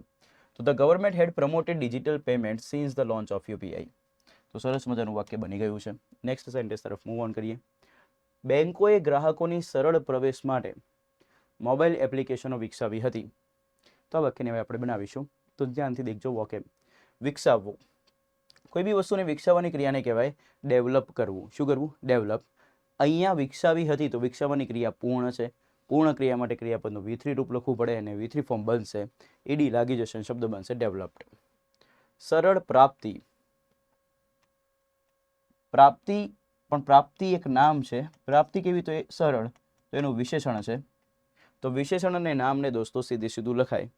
તો the government had promoted digital payment since the launch of UPI. તો સરસ મજાનું વાક્ય બની ગયું છે. નેક્સ્ટ સેન્ટેન્સ તરફ મૂવ ઓન કરીએ. બેંકોએ ગ્રાહકોની સરળ પ્રવેશ માટે મોબાઈલ એપ્લિકેશનો વિકસાવી હતી. તો આ વાક્યને હવે આપણે બનાવીશું. તો ધ્યાનથી દેખજો. વોકેબ. વિકસાવવું. કોઈ બી વસ્તુને વિકસાવવાની ક્રિયાને કહેવાય ડેવલપ કરવું. શું કરવું? ડેવલપ. અહીંયા વિકસાવી હતી તો વિકસાવવાની ક્રિયા પૂર્ણ છે. પૂર્ણ ક્રિયા માટે ક્રિયાપદનું V3 રૂપ લખવું પડે અને V3 ફોર્મ બનશે. ઈડી લાગી જશે, શબ્દ બનશે ડેવલપ્ડ. સરળ પ્રાપ્તિ. પ્રાપ્તિ પણ પ્રાપ્તિ એક નામ છે. પ્રાપ્તિ કેવી? તો એ સરળ. તો એનું વિશેષણ છે તો વિશેષણ અને નામને દોસ્તો સીધું લખાય.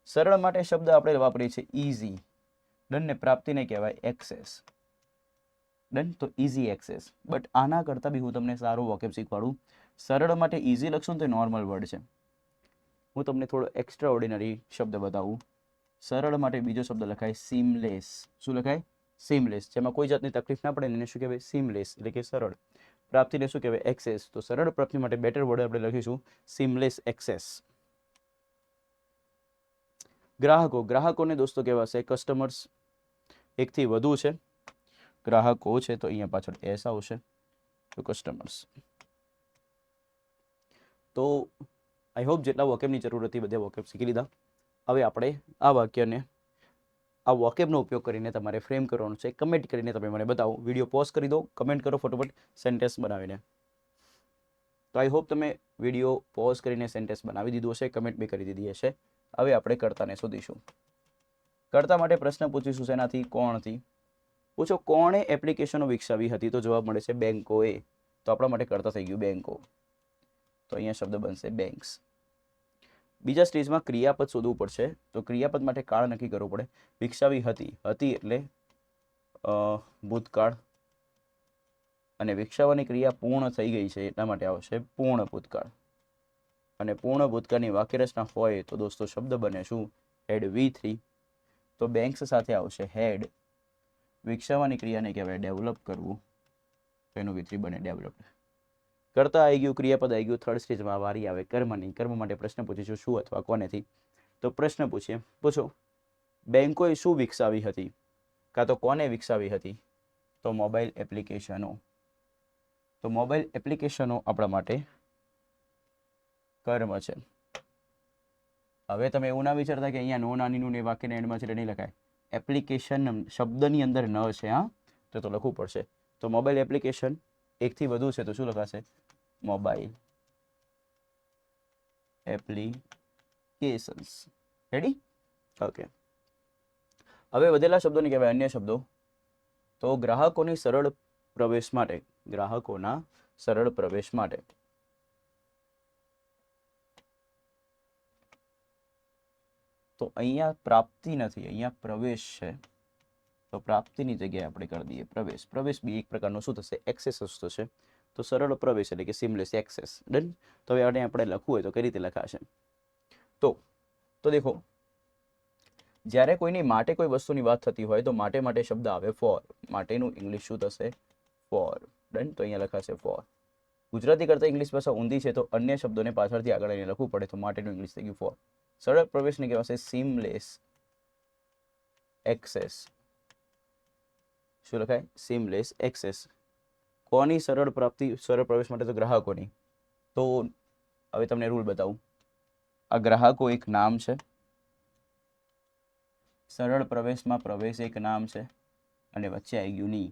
સરળ માટે શબ્દ આપણે વાપરીએ છીએ ઇઝી. ડન. ને પ્રાપ્તિને કહેવાય એક્સેસ. ડન. તો ઇઝી એક્સેસ. બટ આના કરતાં બી હું તમને સારું વોકેબ શીખવાડું. સરળ માટે ઇઝી લખશું ને તો નોર્મલ વર્ડ છે. હું તમને થોડો એક્સ્ટ્રા ઓર્ડિનરી શબ્દ બતાવું. સરળ માટે બીજો શબ્દ લખાય સીમલેસ. શું લખાય? સીમલેસ. જેમાં કોઈ જાતની તકલીફ ના પડે એને શું કહેવાય? સીમલેસ એટલે કે સરળ. પ્રાપ્તિને શું કહેવાય? એક્સેસ. તો સરળ પ્રાપ્તિ માટે બેટર વર્ડ આપણે લખીશું સીમલેસ એક્સેસ. ગ્રાહકો. ગ્રાહકોને દોસ્તો કહેવાશે કસ્ટમર્સ. એકથી વધુ છે ગ્રાહકો છે તો અહીંયા પાછળ એસ આવશે, તો કસ્ટમર્સ. તો આઈ હોપ જેટલા વોકેબની જરૂર હતી બધા વોકેબ શીખી લીધા. હવે આપણે આ વાક્યને આ વોકેબનો ઉપયોગ કરીને તમારે ફ્રેમ કરવાનું છે. કમેન્ટ કરીને તમે મને બતાવો. વિડીયો પોઝ કરી દો, કમેન્ટ કરો ફટોફટ સેન્ટેન્સ બનાવીને. તો આઈ હોપ તમે વિડીયો પોઝ કરીને સેન્ટેન્સ બનાવી દીધું હશે, કમેન્ટ બી કરી દીધી હશે. હવે આપણે કર્તાને શોધીશું. કર્તા માટે પ્રશ્ન પૂછીશું શેનાથી? કોણથી. પૂછો કોણે એપ્લિકેશનો વિકસાવી હતી? તો જવાબ મળે છે બેંકોએ. તો આપણા માટે કર્તા થઈ ગયું બેંકો. તો અહીંયા શબ્દ બનશે બેંક્સ. બીજા સ્ટેજમાં ક્રિયાપદ શોધવું પડશે. તો ક્રિયાપદ માટે કાળ નક્કી કરવું પડે. વિકસાવી હતી. હતી એટલે ભૂતકાળ, અને વિકસાવવાની ક્રિયા પૂર્ણ થઈ ગઈ છે એટલા માટે આવશે પૂર્ણ ભૂતકાળ. અને પૂર્ણ ભૂતકાળની વાક્યરચના હોય તો દોસ્તો શબ્દ બને શું? હેડ V3. તો બેંક્સ સાથે આવશે હેડ. વિકસાવવાની ક્રિયાને કહેવાય ડેવલપ કરવું, તો એનું V3 બને ડેવલપ્ડ. કરતા આવી ગયું, ક્રિયાપદ આવી ગયું. થર્ડ સ્ટેજમાં વારી આવે કર્મની. કર્મ માટે પ્રશ્ન પૂછીશું શું અથવા કોનેથી. તો પ્રશ્ન પૂછીએ. પૂછો બેંકોએ શું વિકસાવી હતી કાં તો કોને વિકસાવી હતી? તો મોબાઈલ એપ્લિકેશનો. તો મોબાઈલ એપ્લિકેશનો આપણા માટે કર્મ છે. હવે તમે એવું ના વિચારતા કે અહીંયા નો નાનીનું ને વાક્યને એન્ડમાં છે નહીં લખાય. એપ્લિકેશન શબ્દની અંદર ન છે. હા, તો લખવું પડશે. તો મોબાઈલ એપ્લિકેશન એકથી વધુ છે તો શું લખાશે? Mobile applications. રેડી? ઓકે. હવે વધેલા શબ્દોને કહેવાય અન્ય શબ્દો. તો ગ્રાહકોની સરળ પ્રવેશ માટે. ગ્રાહકોના સરળ પ્રવેશ માટે. તો અહીંયા પ્રાપ્તિ નથી, અહીંયા પ્રવેશ છે. તો પ્રાપ્તિની જગ્યાએ આપણે કરી દઈએ પ્રવેશ. પ્રવેશ બી એક પ્રકારનો શું થશે? એક્સેસ થશે. તો સરળ પ્રવેશ એટલે કે સીમલેસ એક્સેસ. ડન. તો હવે આપણે લખવું હોય તો કઈ રીતે લખાશે? તો દેખો, જ્યારે કોઈની માટે કોઈ વસ્તુની વાત થતી હોય તો માટે શબ્દ આવે ફોર. માટેનું ઇંગ્લિશ શું થશે? ફોર. ડન. તો અહીંયા લખાશે ફોર. ગુજરાતી કરતાં ઇંગ્લિશ ભાષા ઊંધી છે તો અન્ય શબ્દોને પાછળથી આગળ આવીને લખવું પડે. તો માટેનું ઇંગ્લિશ થઈ ગયું ફોર. સરળ પ્રવેશને કહેવાશે સીમલેસ એક્સેસ. શું લખાય? Seamless access. કોની સરળ પ્રાપ્તિ? સરળ પ્રવેશ માટે તો ગ્રાહકોની. તો હવે તમને રૂલ બતાવું. આ ગ્રાહકો એક નામ છે. સરળ પ્રવેશમાં પ્રવેશ એક નામ છે અને વચ્ચે આવી ગયું ની.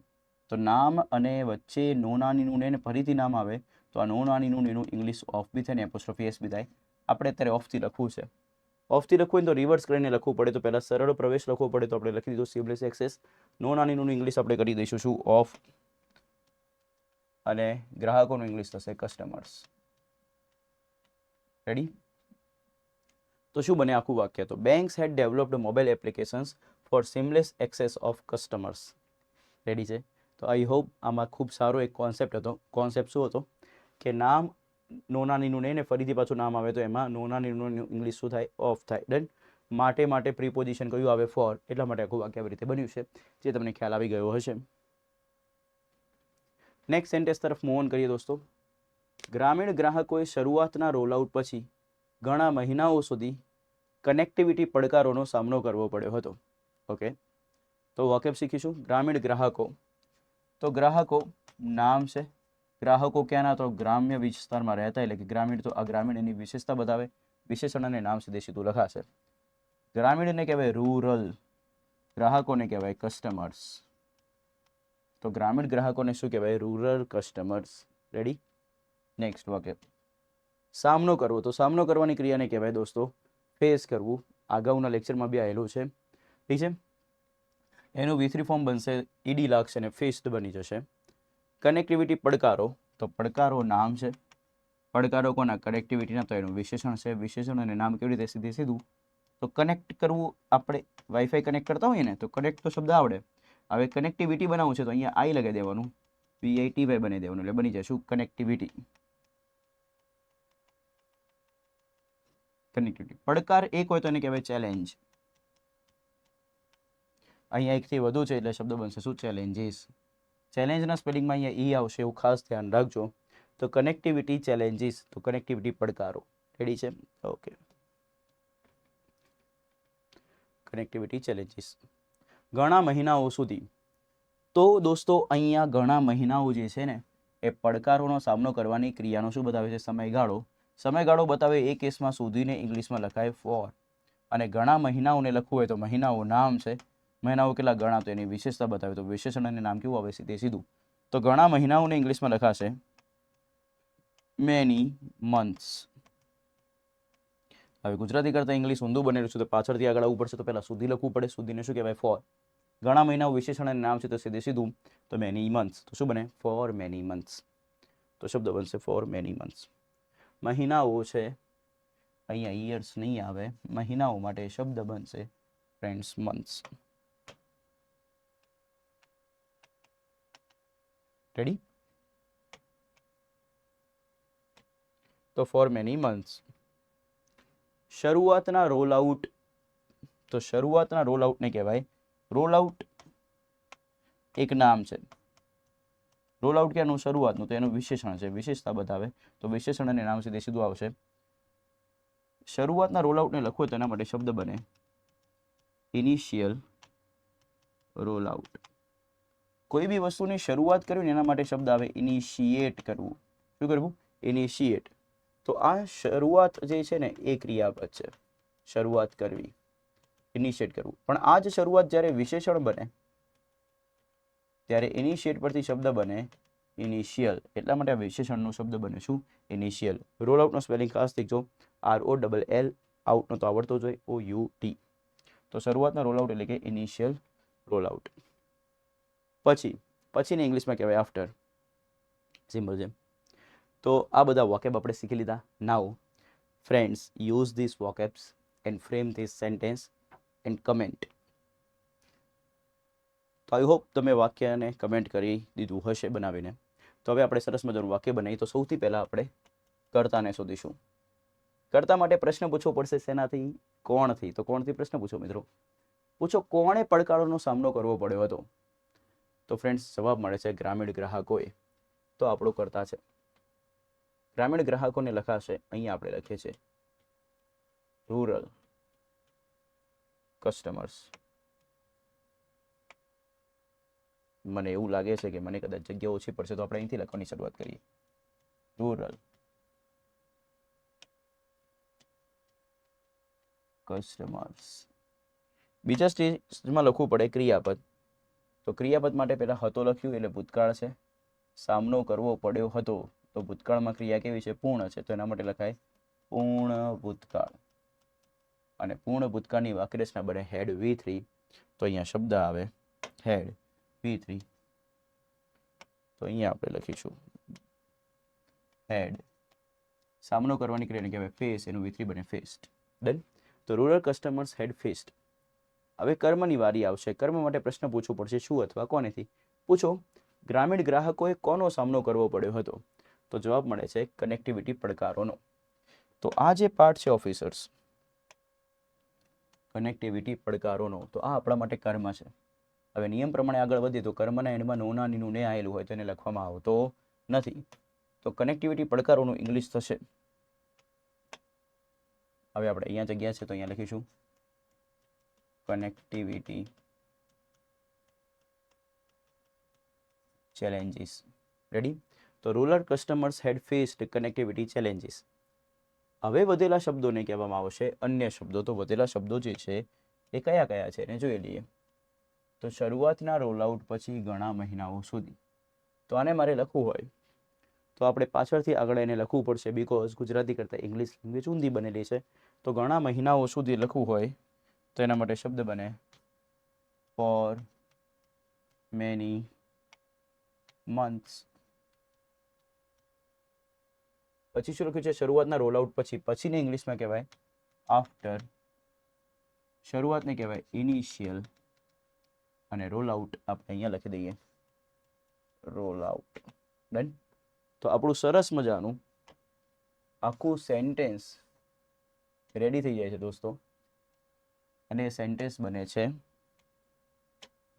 તો નામ અને વચ્ચે નો નાનીનું ને ફરીથી નામ આવે તો આ નો નાનીનું એનું ઇંગ્લિશ ઓફ બી થાય ને એપોસ્ટ્રોફી એસ બી થાય. આપણે અત્યારે ઓફથી લખવું છે. ઓફથી લખવું હોય તો રિવર્સ કરીને લખવું પડે. તો પહેલાં સરળ પ્રવેશ લખવો પડે તો આપણે લખી દીધું સીમલેસ એક્સેસ. નો નાનીનું ઇંગ્લિશ આપણે કરી દઈશું શું? ઓફ. અને ગ્રાહકોનું ઇંગ્લિશ થશે કસ્ટમર્સ. રેડી? તો શું બને આખું વાક્ય? તો banks had developed mobile applications for seamless access of customers. Ready છે? તો આઈ હોપ આમાં ખૂબ સારો એક કોન્સેપ્ટ હતો. કોન્સેપ્ટ શું હતો? કે નામ નો નાનીનું ને ફરીથી પાછું નામ આવે તો એમાં નો નાનીનું ઇંગ્લિશ શું થાય? ઓફ થાય. ડન. માટે પ્રીપોઝિશન કયું આવે? ફોર. એટલા માટે આખું વાક્ય આવી રીતે બન્યું છે, જે તમને ખ્યાલ આવી ગયો હશે. નેક્સ્ટ સેન્ટેન્સ તરફ મૂવ ઓન કરીએ દોસ્તો. ગ્રામીણ ગ્રાહકોએ શરૂઆતના રોલઆઉટ પછી ઘણા મહિનાઓ સુધી કનેક્ટિવિટી પડકારોનો સામનો કરવો પડ્યો હતો. ઓકે, તો વાકેબ શીખીશું. ગ્રામીણ ગ્રાહકો. તો ગ્રાહકો નામ છે. ગ્રાહકો ક્યાંના? તો ગ્રામ્ય વિસ્તારમાં રહેતા, એટલે કે ગ્રામીણ. તો આ ગ્રામીણ એની વિશેષતા બતાવે. વિશેષણ અને નામ સીધું લખાશે. ગ્રામીણને કહેવાય રૂરલ. ગ્રાહકોને કહેવાય કસ્ટમર્સ. તો ગ્રામીણ ગ્રાહકોને શું કહેવાય? Rural customers. રેડી? નેક્સ્ટ વાક્ય. સામનો કરવો. તો સામનો કરવાની ક્રિયાને કહેવાય દોસ્તો ફેસ કરવું. અગાઉના લેક્ચરમાં બી આવેલું છે. ઠીક છે? એનું V3 ફોર્મ બનશે ઈડી લાગશે અને ફેસ્ડ બની જશે. કનેક્ટિવિટી પડકારો. તો પડકારો નામ છે. પડકારો કોના? કનેક્ટિવિટીના. તો એનું વિશેષણ છે. વિશેષણ અને નામ કેવી રીતે? સીધે સીધું. તો કનેક્ટ કરવું, આપણે વાઈફાઈ કનેક્ટ કરતા હોઈએ ને તો કનેક્ટ તો શબ્દ આવડે. હવે કનેક્ટિવિટી બનાવવું છે તો અહીંયા આઈ લગાવી દેવાનું, VITY બનાવી દેવાનું, એટલે બની જાય શું? કનેક્ટિવિટી. કનેક્ટિવિટી. પડકાર એક હોય તો એને કહેવાય ચેલેન્જ. અહીંયા એકથી વધુ છે એટલે શબ્દ બનશે શું? ચેલેન્જીસ. ચેલેન્જના સ્પેલિંગમાં અહીંયા ઈ આવશે, એવું ખાસ ધ્યાન રાખજો. તો કનેક્ટિવિટી ચેલેન્જીસ, તો કનેક્ટિવિટી પડકારો. રેડી છે? ઓકે. Connectivity challenges. ઘણા મહિનાઓ સુધી. તો દોસ્તો અહીંયા ઘણા મહિનાઓ જે છે ને એ પડકારોનો સામનો કરવાની ક્રિયાનો શું બતાવે છે? સમયગાળો. સમયગાળો બતાવે એ કેસમાં સુધીને ઇંગ્લિશમાં લખાય ફોર. અને ઘણા મહિનાઓને લખવું હોય તો મહિનાઓ નામ છે. મહિનાઓ કેટલા? ઘણા. તો એની વિશેષતા બતાવે. તો વિશેષણ અને નામ કેવું આવે? સીધે સીધું. તો ઘણા મહિનાઓને ઇંગ્લિશમાં લખાશે મેની મંથ્સ. હવે ગુજરાતી કરતાં ઇંગ્લિશ ઊંધું બનેલું છે તો પાછળથી આગળ આવવું પડશે, તો પહેલાં સુધી લખવું પડે. સુધીને શું કહેવાય? ફોર. ઘણા મહિનાઓ વિશેષણ અને નામ છે તો સીધે સીધું તો મેની મંથ્સ. તો શું બને? Four many months. તો શબ્દ બનશે ફોર મેની મંથ્સ. મહિનાઓ છે, અહીંયા યર્સ નહીં આવે. મહિનાઓ માટે શબ્દ બનશે ફ્રેન્ડ્સ મંથ્સ. રેડી? તો ફોર મેની મંથ્સ. શરૂઆતના રોલ આઉટ. તો શરૂઆતના રોલ આઉટને કહેવાય રોલ આઉટ. એક નામ છે. રોલ આઉટ ક્યાંનું? શરૂઆતનું. તો એનું વિશેષણ છે. વિશેષતા બતાવે. તો વિશેષણ અને નામ સીધે સીધું આવશે. શરૂઆતના રોલ આઉટને લખો તો એના માટે શબ્દ બને ઇનિશિયલ રોલ આઉટ. કોઈ બી વસ્તુની શરૂઆત કરવી ને એના માટે શબ્દ આવે ઇનિશિએટ કરવું. શું કરવું? ઇનિશિએટ. તો આ શરૂઆત જે છે ને એ ક્રિયાપદ છે. શરૂઆત કરવી, ઇનિશિએટ કરવું. પણ આ જ શરૂઆત જ્યારે વિશેષણ બને ત્યારે ઇનિશિએટ પરથી શબ્દ બને ઇનિશિયલ. એટલા માટે આ વિશેષણનો શબ્દ બને શું? ઇનિશિયલ. રોલ આઉટનો સ્પેલિંગ ખાસ શીખજો. ROLL. આઉટનો તો આવડતો જ હોય, OUT. તો શરૂઆતનો રોલ આઉટ એટલે કે ઇનિશિયલ રોલ આઉટ. પછીને ઇંગ્લિશમાં કહેવાય આફ્ટર. સિમ્પલ છે. તો આ બધા વોકેબ આપણે શીખી લીધા. Now friends, use this vocabs and frame this sentence and comment. તો આઈ હોપ તમે વાક્યને કમેન્ટ કરી દીધું હશે બનાવીને. તો હવે આપણે સરસ મજાનું વાક્ય બનાવીએ. તો સૌથી પહેલાં આપણે કર્તાને શોધીશું. કર્તા માટે પ્રશ્ન પૂછવો પડશે. શેનાથી? કોણથી. તો કોણથી પ્રશ્ન પૂછો મિત્રો. પૂછો કોણે પડકારોનો સામનો કરવો પડ્યો હતો? તો ફ્રેન્ડ્સ જવાબ મળે છે ગ્રામીણ ગ્રાહકોએ. તો આપણો કર્તા છે. ગ્રામીણ ગ્રાહકોને લખાશે, અહીંયા આપણે લખીએ છીએ રૂરલ કસ્ટમર્સ. મને એવું લાગે છે કે મને કદાચ જગ્યા ઓછી પડશે તો આપણે અહીંથી લખવાની શરૂઆત કરીએ. Rural customers. બીજા સ્ટેજમાં લખવું પડે ક્રિયાપદ. તો ક્રિયાપદ માટે પહેલાં હતો લખ્યું એટલે ભૂતકાળ છે. સામનો કરવો પડ્યો હતો તો ભૂતકાળમાં ક્રિયા કેવી છે? પૂર્ણ છે. તો એના માટે લખાય પૂર્ણ ભૂતકાળ. અને પૂર્ણ ભૂતકાળની વાક્યરચના બને હેડ V3. તો અહીંયા શબ્દ આવે હેડ V3. તો અહીંયા આપણે લખીશું હેડ. સામનો કરવાની ક્રિયાને કહેવાય ફેસ. એનું V3 બને ફેસ્ટ. ડન. તો રૂરલ કસ્ટમર્સ હેડ ફેસ્ટ. હવે કર્મની વારી આવશે. કર્મ માટે પ્રશ્ન પૂછવો પડશે. શું અથવા કોનેથી? પૂછો ગ્રામીણ ગ્રાહકોએ કોનો સામનો કરવો પડ્યો હતો? તો જવાબ મળે છે કનેક્ટિવિટી પડકારોનો. તો આ જે પાર્ટ છે ઓફિસર્સ, કનેક્ટિવિટી પડકારોનો, તો આ આપણા માટે કર્મ છે. હવે નિયમ પ્રમાણે આગળ વધીએ તો કર્મના એન્ડમાં નોનાનીનું ને આવેલું હોય તો એને લખવામાં આવતો નથી. તો કનેક્ટિવિટી પડકારોનું ઇંગ્લિશ થશે. હવે આપણે અહીંયા જગ્યા છે તો અહીંયા લખીશું કનેક્ટિવિટી challenges. રેડી? તો rural customers had faced connectivity challenges. હવે વધેલા શબ્દોને કહેવામાં આવશે અન્ય શબ્દો. તો વધેલા શબ્દો જે છે એ કયા કયા છે એને જોઈ લઈએ. તો શરૂઆતના રોલ આઉટ પછી ઘણા મહિનાઓ સુધી. તો આને મારે લખવું હોય તો આપણે પાછળથી આગળ એને લખવું પડશે, બીકોઝ ગુજરાતી કરતાં ઇંગ્લિશ લેંગ્વેજ ઊંધી બનેલી છે. તો ઘણા મહિનાઓ સુધી લખવું હોય તો એના માટે શબ્દ બને ફોર મેની months. પછી શું લખ્યું છે? શરૂઆતના રોલ આઉટ પછી. પછીને ઇંગ્લિશમાં કહેવાય આફ્ટર. શરૂઆતને કહેવાય ઇનિશિયલ અને રોલ આઉટ આપણે અહીંયા લખી દઈએ રોલ આઉટ. ડન. તો આપણું સરસ મજાનું આખું સેન્ટેન્સ રેડી થઈ જાય છે દોસ્તો. અને એ સેન્ટેન્સ બને છે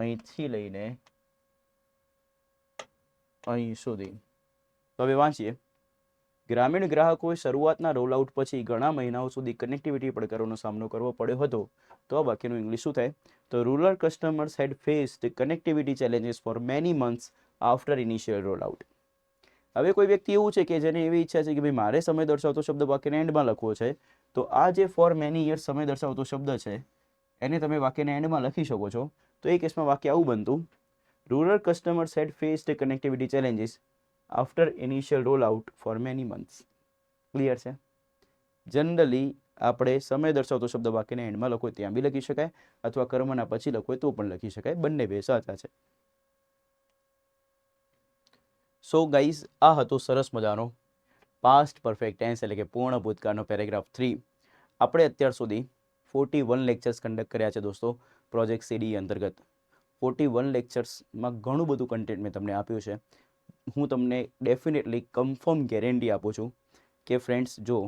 અહીંથી લઈને અહીં સુધી. તો હવે વાંચીએ. ગ્રામીણ ગ્રાહકોએ શરૂઆતના રોલઆઉટ પછી ઘણા મહિનાઓ સુધી કનેક્ટિવિટી પડકારોનો સામનો કરવો પડ્યો હતો. તો આ વાક્યનું ઇંગ્લિશ શું થાય? તો rural customers had faced connectivity challenges for many months after initial rollout. હવે કોઈ વ્યક્તિ એવું છે કે જેને એવી ઈચ્છા છે કે ભાઈ મારે સમય દર્શાવતો શબ્દ વાક્યના એન્ડમાં લખવો છે, તો આ જે ફોર મેની યર્સ સમય દર્શાવતો શબ્દ છે એને તમે વાક્યના એન્ડમાં લખી શકો છો. તો એ કેસમાં વાક્ય આવું બનતું: rural customers had faced connectivity challenges after initial roll out for many months. Clear છે? જનરલી આપણે સમય દર્શાવતો શબ્દ વાક્યના એન્ડમાં લખો ત્યાં બી લખી શકાય, અથવા કર્મના પછી લખો તો પણ લખી શકાય. બંને બે સાચા છે. સો ગાઈઝ, આ હતો સરસ મજાનો પાસ્ટ પરફેક્ટ ટેન્સ એટલે કે પૂર્ણ ભૂતકાળનો પેરેગ્રાફ 3. આપણે અત્યાર સુધી 41 લેક્ચર્સ કન્ડક્ટ કર્યા છે દોસ્તો પ્રોજેક્ટ સીડી અંતર્ગત. 41 લેક્ચર્સમાં ઘણું બધું કન્ટેન્ટ મેં તમને આપ્યું છે. હું તમને ડેફિનેટલી કન્ફર્મ ગેરંટી આપું છું કે ફ્રેન્ડ્સ, જો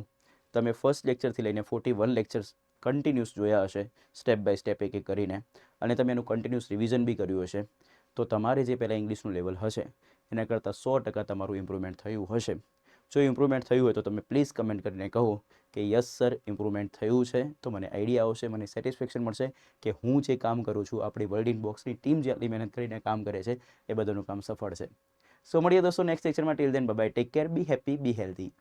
તમે ફર્સ્ટ લેક્ચરથી લઈને 41 લેક્ચર્સ કન્ટિન્યુઅસ જોયા હશે સ્ટેપ બાય સ્ટેપ એક એક કરીને, અને તમે એનું કન્ટિન્યુઅસ રિવિઝન બી કર્યું હશે, તો તમારે જે પહેલાં ઇંગ્લિશનું લેવલ હશે એના કરતાં 100% તમારું ઇમ્પ્રુવમેન્ટ થયું હશે. જો ઇમ્પ્રુવમેન્ટ થયું હોય તો તમે પ્લીઝ કમેન્ટ કરીને કહો કે યસ સર ઇમ્પ્રુવમેન્ટ થયું છે. તો મને આઈડિયા આવશે, મને સેટિસ્ફેક્શન મળશે કે હું જે કામ કરું છું, આપણી વર્લ્ડ ઇન બોક્સની ટીમ જે આટલી મહેનત કરીને કામ કરે છે એ બધાનું કામ સફળ છે. સો મળીએ દોસ્તો નેક્સ્ટ લેક્ચરમાં. Till then bye bye, take care, be happy, be healthy.